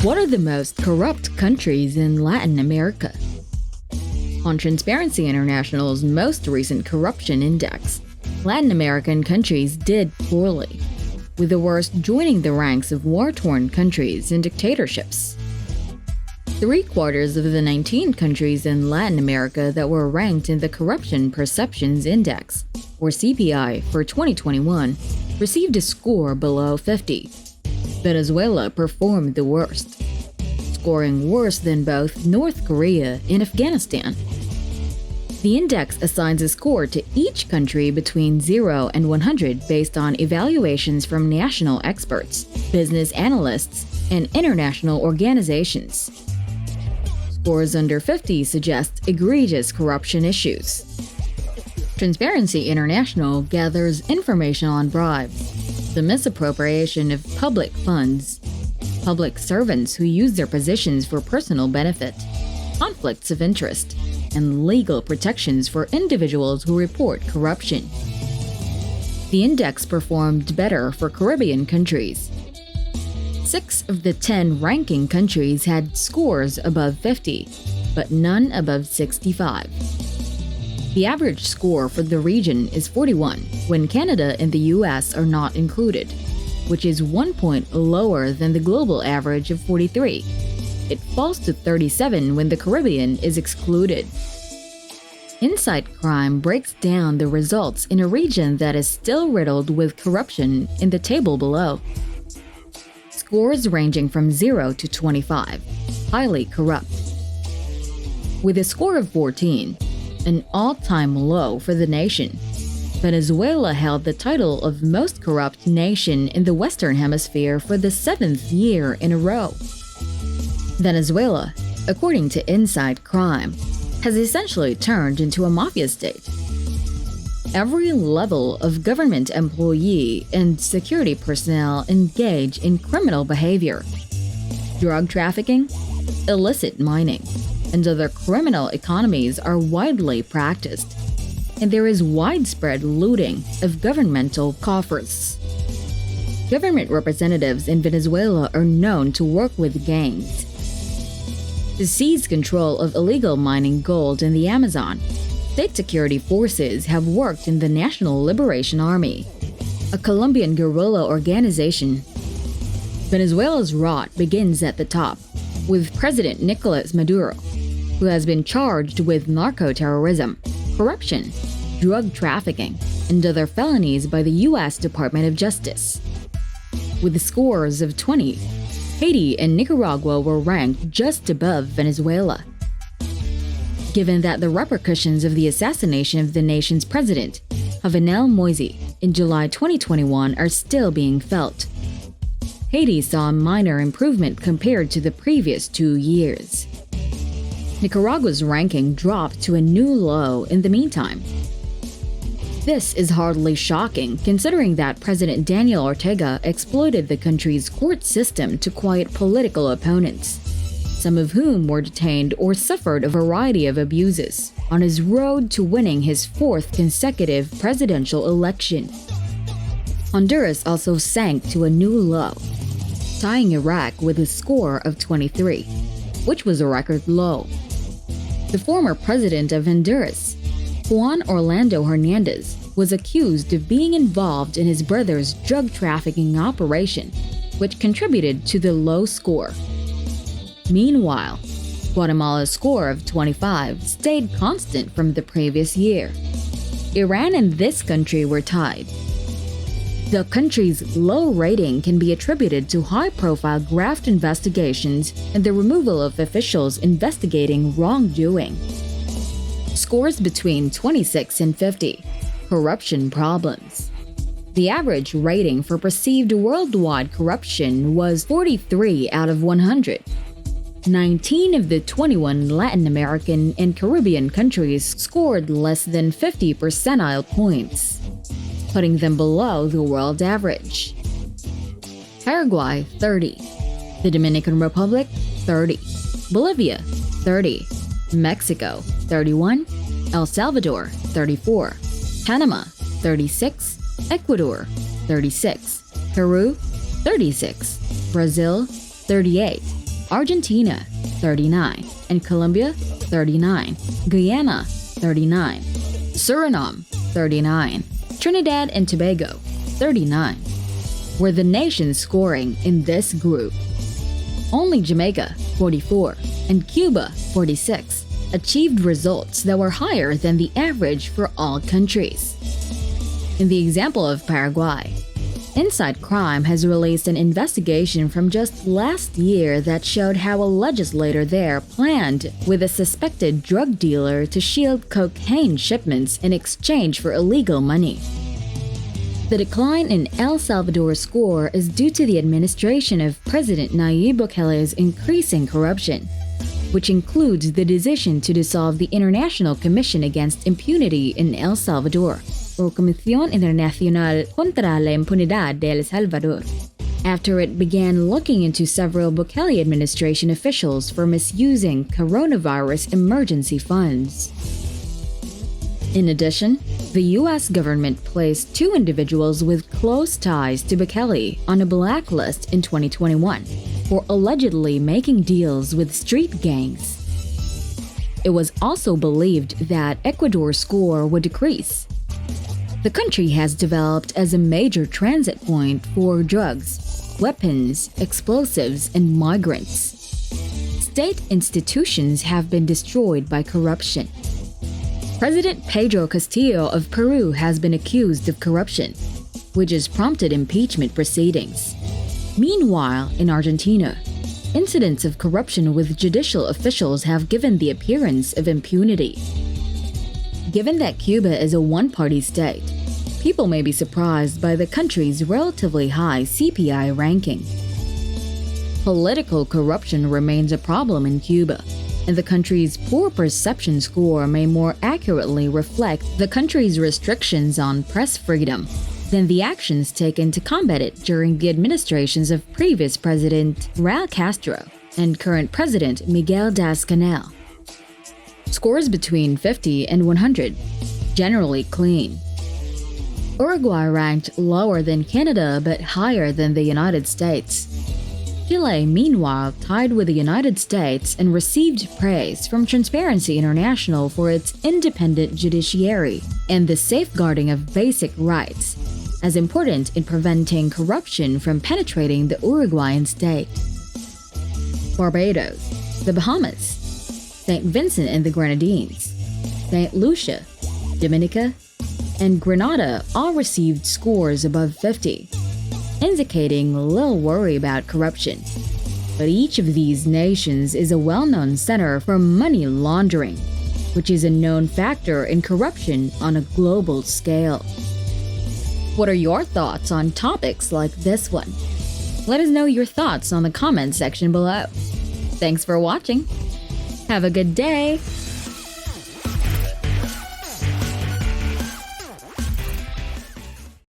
What are the most corrupt countries in Latin America? On Transparency International's most recent corruption index, Latin American countries did poorly, with the worst joining the ranks of war-torn countries and dictatorships. 3/4 of the 19 countries in Latin America that were ranked in the Corruption Perceptions Index, or CPI, for 2021 received a score below 50. Venezuela performed the worst, scoring worse than both North Korea and Afghanistan. The index assigns a score to each country between 0 and 100 based on evaluations from national experts, business analysts, and international organizations. Scores under 50 suggest egregious corruption issues. Transparency International gathers information on bribes, the misappropriation of public funds, public servants who use their positions for personal benefit, conflicts of interest, and legal protections for individuals who report corruption. The index performed better for Caribbean countries. 6 of the 10 ranking countries had scores above 50, but none above 65. The average score for the region is 41, when Canada and the US are not included, which is 1 point lower than the global average of 43. It falls to 37 when the Caribbean is excluded. Insight Crime breaks down the results in a region that is still riddled with corruption in the table below. Scores ranging from 0 to 25, highly corrupt. With a score of 14, an all-time low for the nation, Venezuela held the title of most corrupt nation in the Western Hemisphere for the 7th year in a row. Venezuela, according to Insight Crime, has essentially turned into a mafia state. Every level of government employee and security personnel engage in criminal behavior. Drug trafficking, illicit mining, and other criminal economies are widely practiced, and there is widespread looting of governmental coffers. Government representatives in Venezuela are known to work with gangs to seize control of illegal mining gold in the Amazon. State security forces have worked in the National Liberation Army, a Colombian guerrilla organization. Venezuela's rot begins at the top, with President Nicolas Maduro, who has been charged with narco-terrorism, corruption, drug trafficking, and other felonies by the U.S. Department of Justice. With scores of 20, Haiti and Nicaragua were ranked just above Venezuela. Given that the repercussions of the assassination of the nation's president, Jovenel Moise, in July 2021 are still being felt, Haiti saw a minor improvement compared to the previous 2 years. Nicaragua's ranking dropped to a new low in the meantime. This is hardly shocking, considering that President Daniel Ortega exploited the country's court system to quiet political opponents, some of whom were detained or suffered a variety of abuses, on his road to winning his 4th consecutive presidential election. Honduras also sank to a new low, tying Iraq with a score of 23, which was a record low. The former president of Honduras, Juan Orlando Hernandez, was accused of being involved in his brother's drug trafficking operation, which contributed to the low score. Meanwhile, Guatemala's score of 25 stayed constant from the previous year. Iran and this country were tied. The country's low rating can be attributed to high-profile graft investigations and the removal of officials investigating wrongdoing. Scores between 26 and 50, corruption problems. The average rating for perceived worldwide corruption was 43 out of 100. 19 of the 21 Latin American and Caribbean countries scored less than 50 percentile points, putting them below the world average. Paraguay, 30. The Dominican Republic, 30. Bolivia, 30. Mexico, 31. El Salvador, 34. Panama, 36. Ecuador, 36. Peru, 36. Brazil, 38. Argentina, 39, and Colombia, 39, Guyana, 39, Suriname, 39, Trinidad and Tobago, 39, were the nations scoring in this group. Only Jamaica, 44, and Cuba, 46, achieved results that were higher than the average for all countries. In the example of Paraguay, Inside Crime has released an investigation from just last year that showed how a legislator there planned with a suspected drug dealer to shield cocaine shipments in exchange for illegal money. The decline in El Salvador's score is due to the administration of President Nayib Bukele's increasing corruption, which includes the decision to dissolve the International Commission Against Impunity in El Salvador, o Comisión Internacional contra la Impunidad de El Salvador, after it began looking into several Bukele administration officials for misusing coronavirus emergency funds. In addition, the U.S. government placed 2 individuals with close ties to Bukele on a blacklist in 2021 for allegedly making deals with street gangs. It was also believed that Ecuador's score would decrease. The country has developed as a major transit point for drugs, weapons, explosives, and migrants. State institutions have been destroyed by corruption. President Pedro Castillo of Peru has been accused of corruption, which has prompted impeachment proceedings. Meanwhile, in Argentina, incidents of corruption with judicial officials have given the appearance of impunity. Given that Cuba is a one-party state, people may be surprised by the country's relatively high CPI ranking. Political corruption remains a problem in Cuba, and the country's poor perception score may more accurately reflect the country's restrictions on press freedom than the actions taken to combat it during the administrations of previous President Raul Castro and current President Miguel Diaz-Canel. Scores between 50 and 100, generally clean. Uruguay ranked lower than Canada but higher than the United States. Chile, meanwhile, tied with the United States and received praise from Transparency International for its independent judiciary and the safeguarding of basic rights, as important in preventing corruption from penetrating the Uruguayan state. Barbados, the Bahamas, St. Vincent and the Grenadines, St. Lucia, Dominica, and Grenada all received scores above 50, indicating little worry about corruption. But each of these nations is a well-known center for money laundering, which is a known factor in corruption on a global scale. What are your thoughts on topics like this one? Let us know your thoughts on the comments section below. Thanks for watching. Have a good day.